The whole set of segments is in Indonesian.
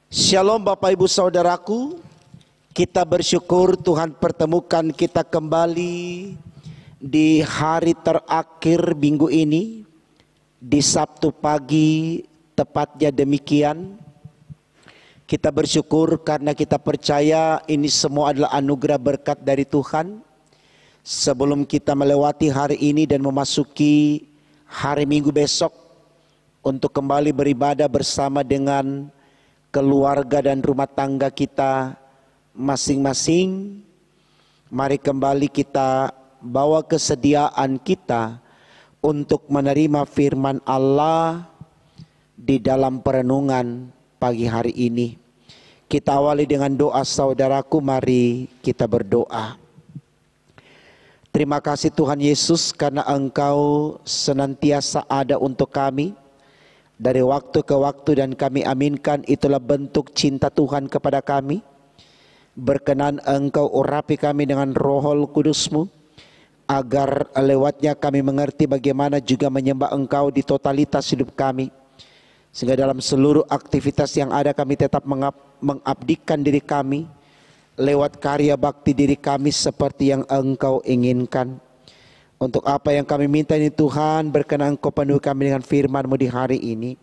Shalom Bapak Ibu Saudaraku, kita bersyukur Tuhan pertemukan kita kembali di hari terakhir minggu ini, di Sabtu pagi tepatnya demikian. Kita bersyukur karena kita percaya ini semua adalah anugerah berkat dari Tuhan. Sebelum kita melewati hari ini dan memasuki hari Minggu besok untuk kembali beribadah bersama dengan keluarga dan rumah tangga kita masing-masing, mari kembali kita bawa kesediaan kita untuk menerima firman Allah di dalam perenungan pagi hari ini. Kita awali dengan doa saudaraku, mari kita berdoa. Terima kasih Tuhan Yesus karena Engkau senantiasa ada untuk kami. Dari waktu ke waktu dan kami aminkan itulah bentuk cinta Tuhan kepada kami. Berkenan Engkau urapi kami dengan Roh Kudus-Mu, agar lewatnya kami mengerti bagaimana juga menyembah Engkau di totalitas hidup kami. Sehingga dalam seluruh aktivitas yang ada kami tetap mengabdikan diri kami lewat karya bakti diri kami seperti yang Engkau inginkan. Untuk apa yang kami minta ini Tuhan, berkenan Engkau penuhi kami dengan firman-Mu di hari ini.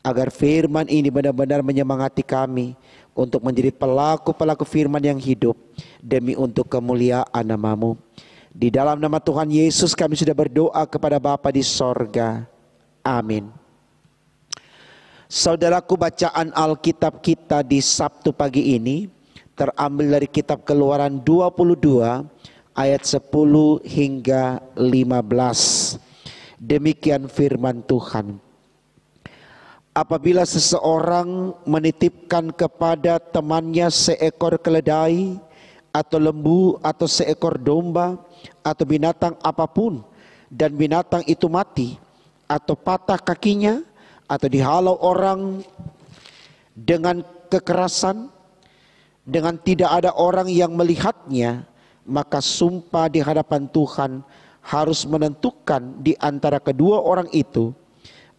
Agar firman ini benar-benar menyemangati kami untuk menjadi pelaku-pelaku firman yang hidup demi untuk kemuliaan nama-Mu. Di dalam nama Tuhan Yesus kami sudah berdoa kepada Bapa di sorga. Amin. Saudaraku, bacaan Alkitab kita di Sabtu pagi ini terambil dari kitab Keluaran 22 ayat 10 hingga 15. Demikian firman Tuhan. Apabila seseorang menitipkan kepada temannya seekor keledai atau lembu atau seekor domba atau binatang apapun, dan binatang itu mati atau patah kakinya atau dihalau orang dengan kekerasan, dengan tidak ada orang yang melihatnya, maka sumpah di hadapan Tuhan harus menentukan di antara kedua orang itu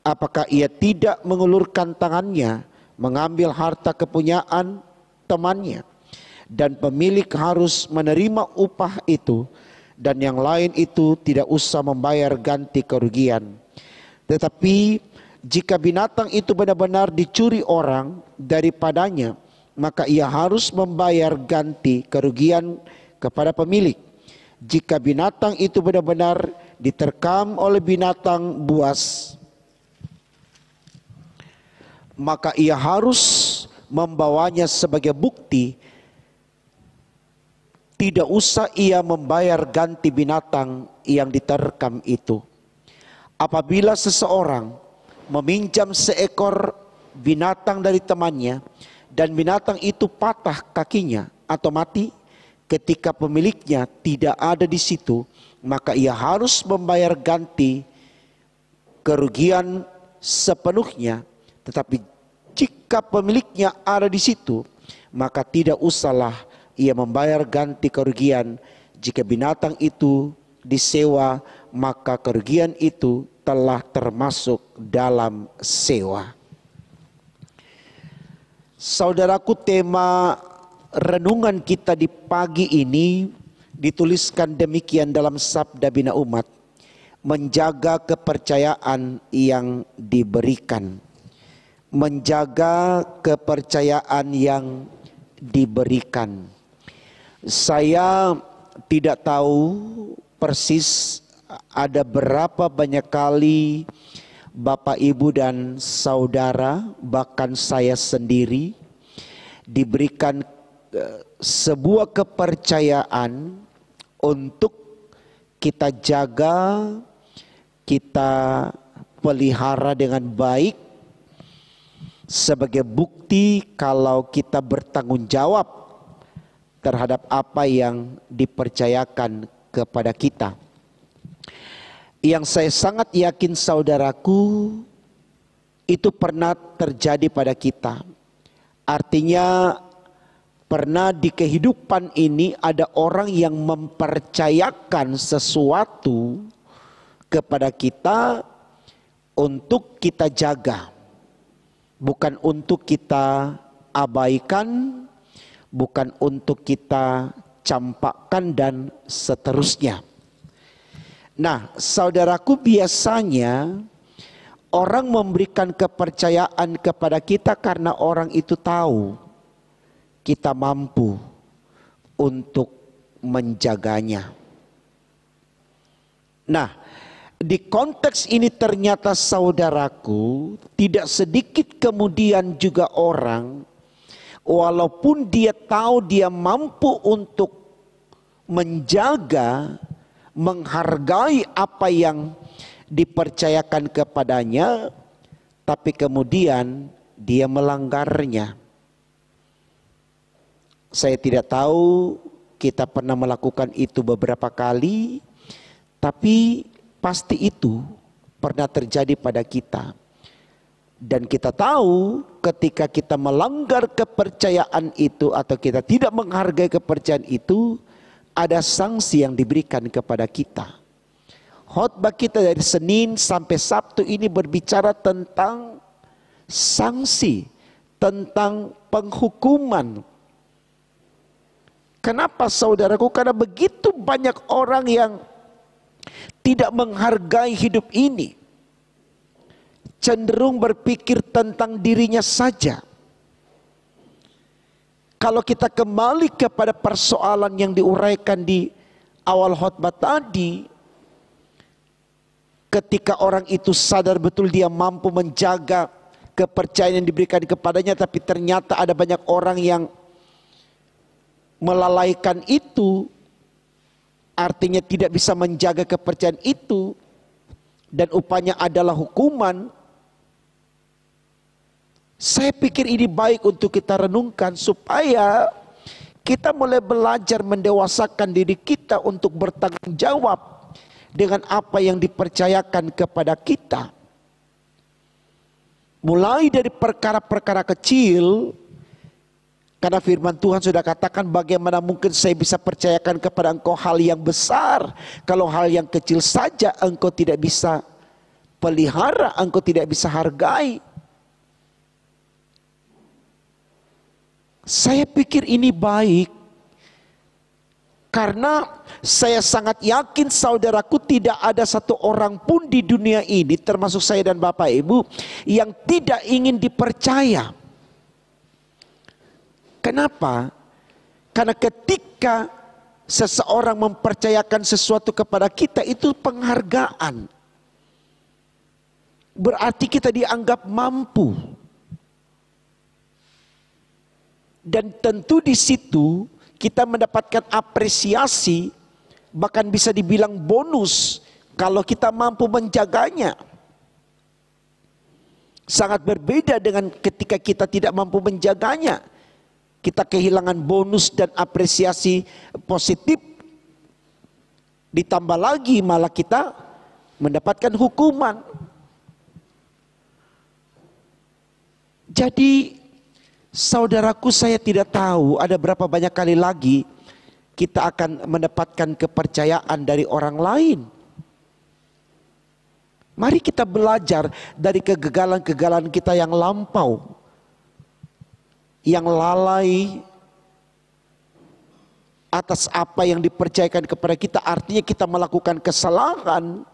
apakah ia tidak mengulurkan tangannya mengambil harta kepunyaan temannya, dan pemilik harus menerima upah itu, dan yang lain itu tidak usah membayar ganti kerugian. Tetapi jika binatang itu benar-benar dicuri orang daripadanya, maka ia harus membayar ganti kerugian kepada pemilik. Jika binatang itu benar-benar diterkam oleh binatang buas, maka ia harus membawanya sebagai bukti. Tidak usah ia membayar ganti binatang yang diterkam itu. Apabila seseorang meminjam seekor binatang dari temannya dan binatang itu patah kakinya atau mati ketika pemiliknya tidak ada di situ, maka ia harus membayar ganti kerugian sepenuhnya. Tetapi jika pemiliknya ada di situ, maka tidak usahlah ia membayar ganti kerugian. Jika binatang itu disewa, maka kerugian itu telah termasuk dalam sewa. Saudaraku, tema renungan kita di pagi ini dituliskan demikian dalam Sabda Bina Umat: menjaga kepercayaan yang diberikan. Menjaga kepercayaan yang diberikan. Saya tidak tahu persis ada berapa banyak kali Bapak, Ibu, dan Saudara, bahkan saya sendiri, diberikan sebuah kepercayaan untuk kita jaga, kita pelihara dengan baik, sebagai bukti kalau kita bertanggung jawab terhadap apa yang dipercayakan kepada kita. Yang saya sangat yakin saudaraku, itu pernah terjadi pada kita. Artinya pernah di kehidupan ini ada orang yang mempercayakan sesuatu kepada kita untuk kita jaga, bukan untuk kita abaikan, bukan untuk kita campakkan dan seterusnya. Nah, saudaraku, biasanya orang memberikan kepercayaan kepada kita karena orang itu tahu kita mampu untuk menjaganya. Nah, di konteks ini ternyata saudaraku, tidak sedikit kemudian juga orang, walaupun dia tahu dia mampu untuk menjaga, menghargai apa yang dipercayakan kepadanya, tapi kemudian dia melanggarnya. Saya tidak tahu kita pernah melakukan itu beberapa kali, tapi pasti itu pernah terjadi pada kita. Dan kita tahu ketika kita melanggar kepercayaan itu atau kita tidak menghargai kepercayaan itu, ada sanksi yang diberikan kepada kita. Khotbah kita dari Senin sampai Sabtu ini berbicara tentang sanksi, tentang penghukuman. Kenapa saudaraku? Karena begitu banyak orang yang tidak menghargai hidup ini, cenderung berpikir tentang dirinya saja. Kalau kita kembali kepada persoalan yang diuraikan di awal khotbah tadi, ketika orang itu sadar betul dia mampu menjaga kepercayaan yang diberikan kepadanya, tapi ternyata ada banyak orang yang melalaikan itu, artinya tidak bisa menjaga kepercayaan itu, dan upahnya adalah hukuman. Saya pikir ini baik untuk kita renungkan supaya kita mulai belajar mendewasakan diri kita untuk bertanggung jawab dengan apa yang dipercayakan kepada kita. Mulai dari perkara-perkara kecil, karena firman Tuhan sudah katakan, bagaimana mungkin saya bisa percayakan kepada engkau hal yang besar, kalau hal yang kecil saja engkau tidak bisa pelihara, engkau tidak bisa hargai. Saya pikir ini baik, karena saya sangat yakin saudaraku, tidak ada satu orang pun di dunia ini, termasuk saya dan Bapak Ibu, yang tidak ingin dipercaya. Kenapa? Karena ketika seseorang mempercayakan sesuatu kepada kita, itu penghargaan. Berarti kita dianggap mampu. Dan tentu di situ kita mendapatkan apresiasi, bahkan bisa dibilang bonus kalau kita mampu menjaganya. Sangat berbeda dengan ketika kita tidak mampu menjaganya. Kita kehilangan bonus dan apresiasi positif. Ditambah lagi malah kita mendapatkan hukuman. Jadi saudaraku, saya tidak tahu ada berapa banyak kali lagi kita akan mendapatkan kepercayaan dari orang lain. Mari kita belajar dari kegagalan-kegagalan kita yang lampau, yang lalai atas apa yang dipercayakan kepada kita. Artinya kita melakukan kesalahan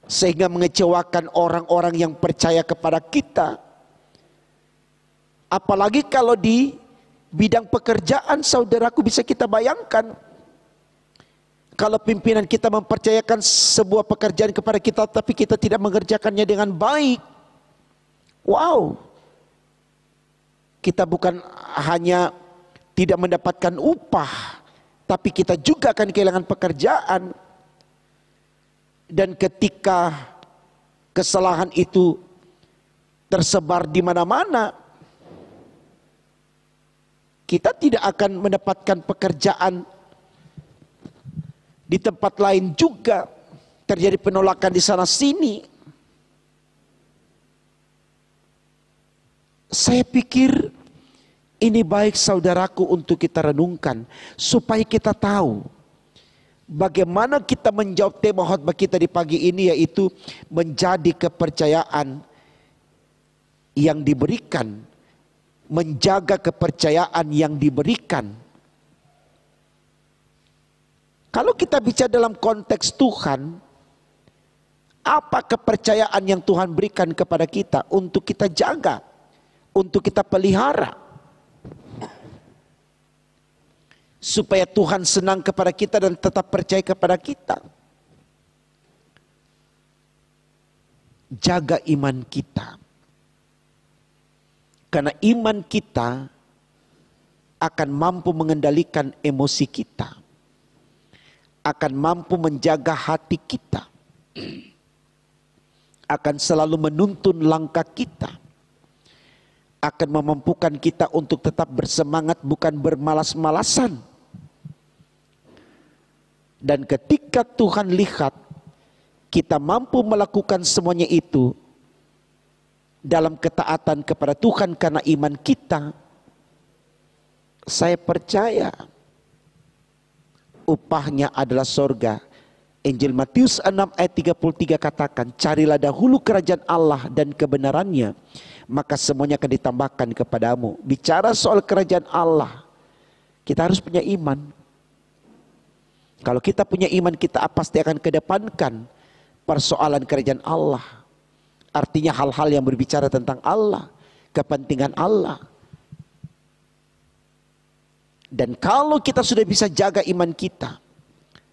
sehingga mengecewakan orang-orang yang percaya kepada kita. Apalagi kalau di bidang pekerjaan, saudaraku, bisa kita bayangkan, kalau pimpinan kita mempercayakan sebuah pekerjaan kepada kita, tapi kita tidak mengerjakannya dengan baik. Wow, kita bukan hanya tidak mendapatkan upah, tapi kita juga akan kehilangan pekerjaan. Dan ketika kesalahan itu tersebar di mana-mana, kita tidak akan mendapatkan pekerjaan di tempat lain juga. Terjadi penolakan di sana sini. Saya pikir ini baik saudaraku untuk kita renungkan, supaya kita tahu bagaimana kita menjawab tema khotbah kita di pagi ini, yaitu menjadi kepercayaan yang diberikan, menjaga kepercayaan yang diberikan. Kalau kita bicara dalam konteks Tuhan, apa kepercayaan yang Tuhan berikan kepada kita untuk kita jaga, untuk kita pelihara, supaya Tuhan senang kepada kita dan tetap percaya kepada kita? Jaga iman kita, karena iman kita akan mampu mengendalikan emosi kita, akan mampu menjaga hati kita, akan selalu menuntun langkah kita, akan memampukan kita untuk tetap bersemangat, bukan bermalas-malasan. Dan ketika Tuhan lihat kita mampu melakukan semuanya itu dalam ketaatan kepada Tuhan karena iman kita, saya percaya upahnya adalah sorga. Injil Matius 6 ayat 33 katakan, carilah dahulu kerajaan Allah dan kebenarannya, maka semuanya akan ditambahkan kepadamu. Bicara soal kerajaan Allah, kita harus punya iman. Kalau kita punya iman, kita pasti akan kedepankan persoalan kerajaan Allah. Artinya hal-hal yang berbicara tentang Allah, kepentingan Allah. Dan kalau kita sudah bisa jaga iman kita,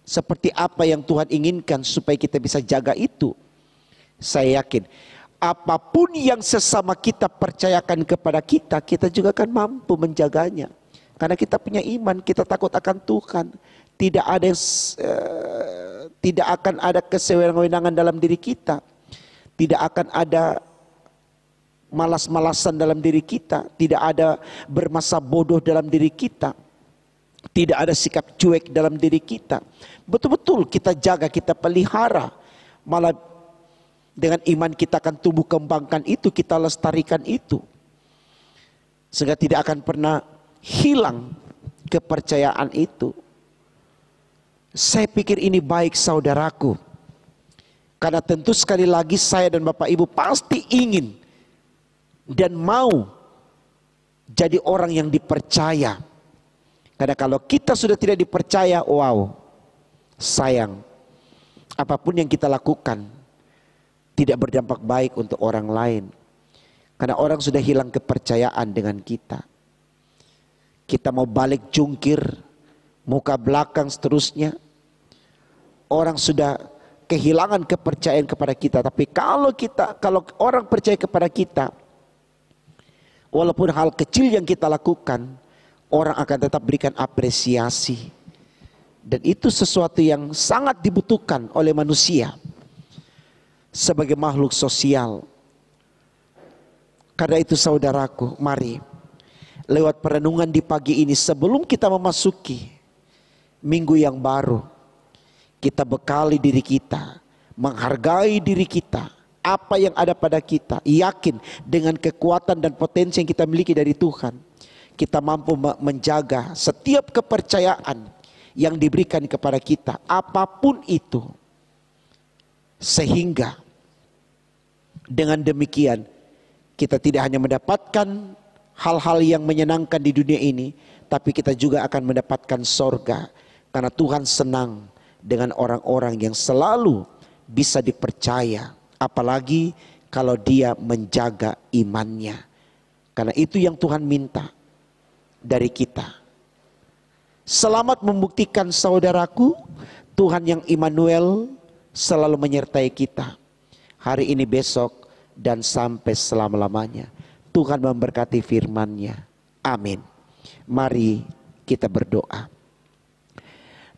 seperti apa yang Tuhan inginkan supaya kita bisa jaga itu, saya yakin apapun yang sesama kita percayakan kepada kita, kita juga akan mampu menjaganya. Karena kita punya iman, kita takut akan Tuhan. Tidak ada tidak akan ada kesewenang-wenangan dalam diri kita. Tidak akan ada malas-malasan dalam diri kita. Tidak ada bermasa bodoh dalam diri kita. Tidak ada sikap cuek dalam diri kita. Betul-betul kita jaga, kita pelihara. Malah dengan iman kita akan tumbuh kembangkan itu, kita lestarikan itu. Sehingga tidak akan pernah hilang kepercayaan itu. Saya pikir ini baik saudaraku. Karena tentu sekali lagi saya dan Bapak Ibu pasti ingin dan mau jadi orang yang dipercaya. Karena kalau kita sudah tidak dipercaya, wow, sayang. Apapun yang kita lakukan tidak berdampak baik untuk orang lain. Karena orang sudah hilang kepercayaan dengan kita. Kita mau balik jungkir, muka belakang seterusnya, orang sudah kehilangan kepercayaan kepada kita. Tapi kalau orang percaya kepada kita, walaupun hal kecil yang kita lakukan, orang akan tetap berikan apresiasi. Dan itu sesuatu yang sangat dibutuhkan oleh manusia sebagai makhluk sosial. Karena itu saudaraku, mari lewat perenungan di pagi ini, sebelum kita memasuki minggu yang baru, kita bekali diri kita, menghargai diri kita, apa yang ada pada kita, yakin dengan kekuatan dan potensi yang kita miliki dari Tuhan, kita mampu menjaga setiap kepercayaan yang diberikan kepada kita, apapun itu. Sehingga dengan demikian kita tidak hanya mendapatkan hal-hal yang menyenangkan di dunia ini, tapi kita juga akan mendapatkan sorga. Karena Tuhan senang dengan orang-orang yang selalu bisa dipercaya, apalagi kalau dia menjaga imannya. Karena itu yang Tuhan minta dari kita. Selamat membuktikan saudaraku, Tuhan yang Immanuel selalu menyertai kita hari ini, besok, dan sampai selama-lamanya. Tuhan memberkati firman-Nya. Amin. Mari kita berdoa.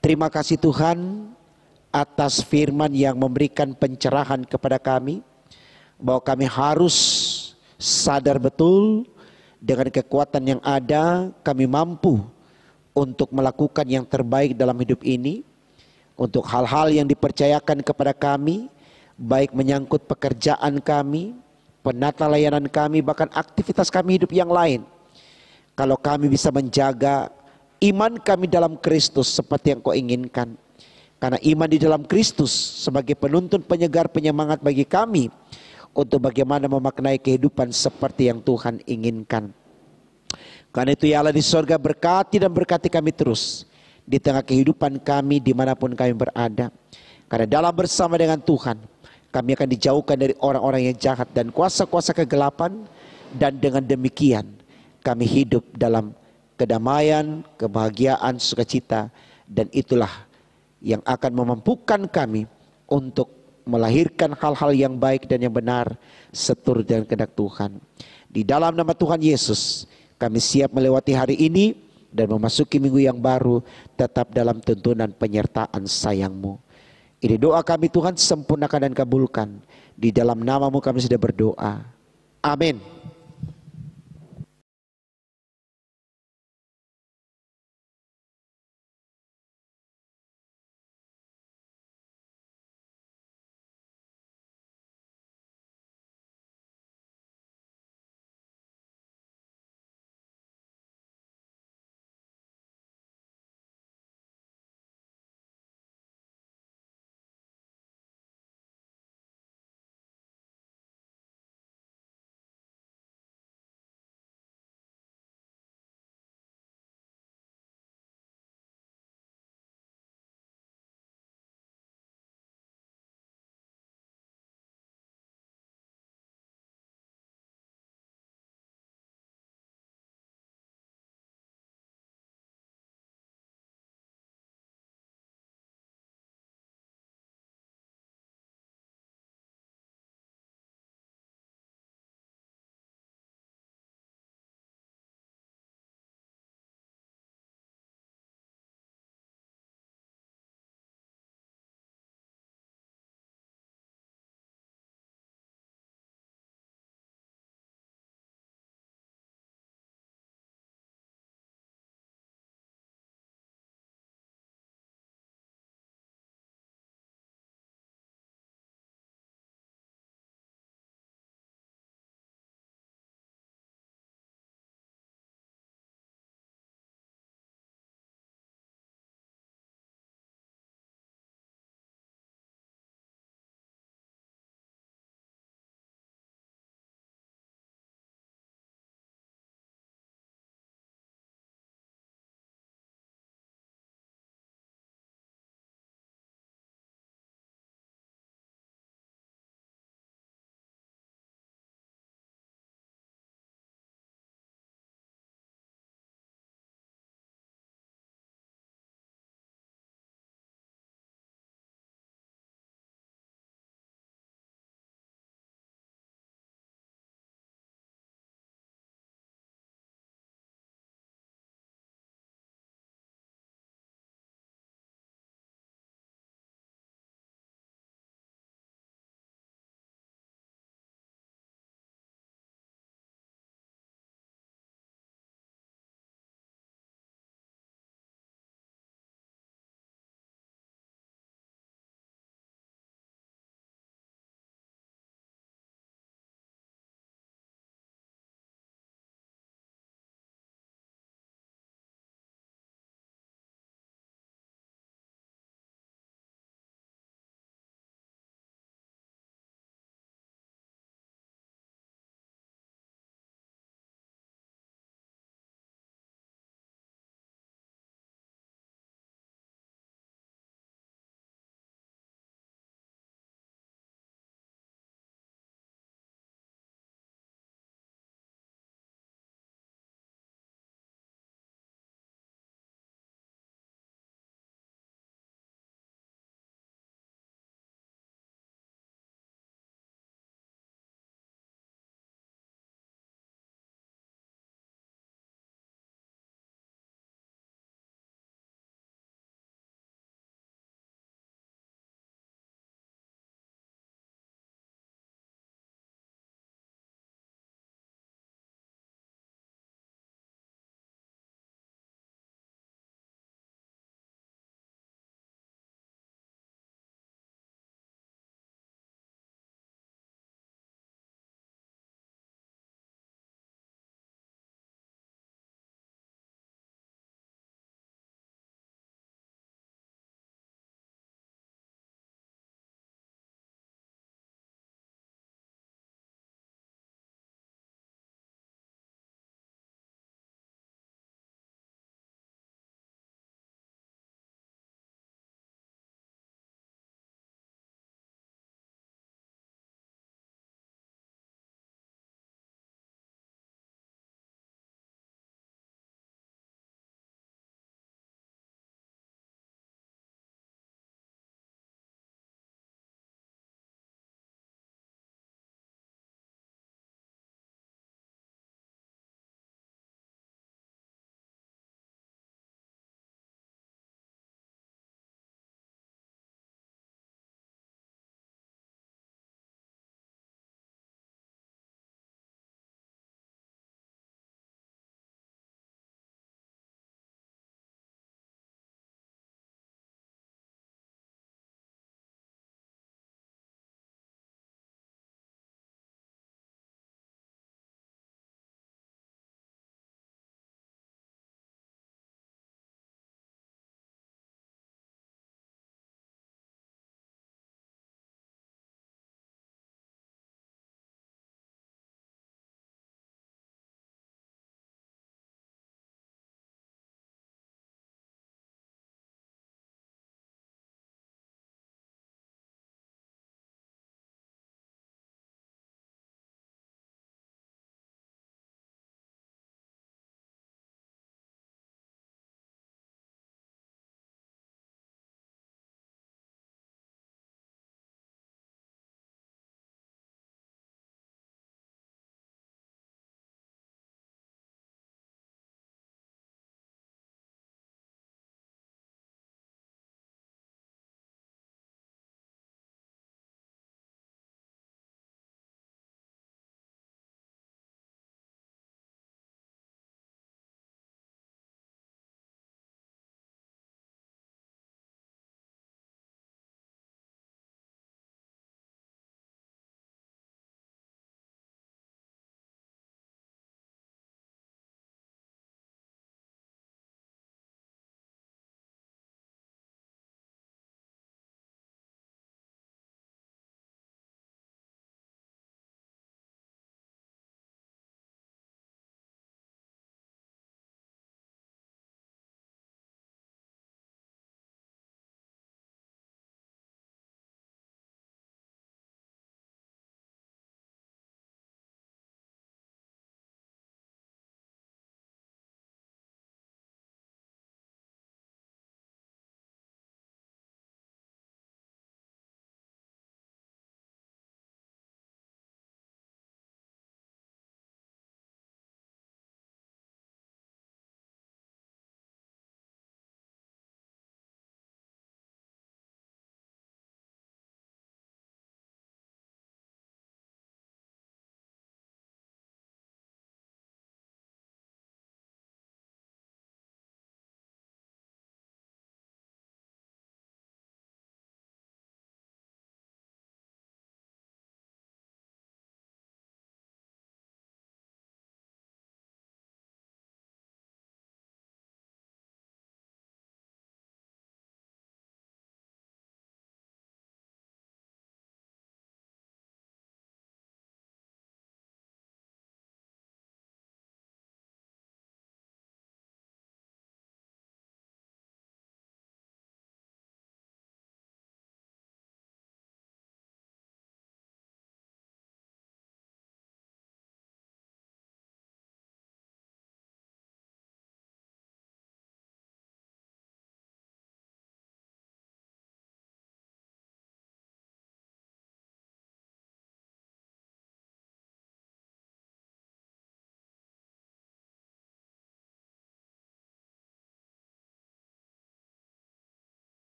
Terima kasih Tuhan atas firman yang memberikan pencerahan kepada kami, bahwa kami harus sadar betul dengan kekuatan yang ada, kami mampu untuk melakukan yang terbaik dalam hidup ini. Untuk hal-hal yang dipercayakan kepada kami, baik menyangkut pekerjaan kami, penata layanan kami, bahkan aktivitas kami hidup yang lain. Kalau kami bisa menjaga iman kami dalam Kristus seperti yang Kau inginkan. Karena iman di dalam Kristus sebagai penuntun, penyegar, penyemangat bagi kami untuk bagaimana memaknai kehidupan seperti yang Tuhan inginkan. Karena itu ya Allah di sorga, berkati dan berkati kami terus di tengah kehidupan kami dimanapun kami berada. Karena dalam bersama dengan Tuhan, kami akan dijauhkan dari orang-orang yang jahat dan kuasa-kuasa kegelapan. Dan dengan demikian kami hidup dalam kedamaian, kebahagiaan, sukacita. Dan itulah yang akan memampukan kami untuk melahirkan hal-hal yang baik dan yang benar seturut dengan kehendak Tuhan. Di dalam nama Tuhan Yesus, kami siap melewati hari ini dan memasuki minggu yang baru tetap dalam tuntunan penyertaan sayang-Mu. Ini doa kami Tuhan, sempurnakan dan kabulkan. Di dalam nama-Mu kami sudah berdoa. Amin.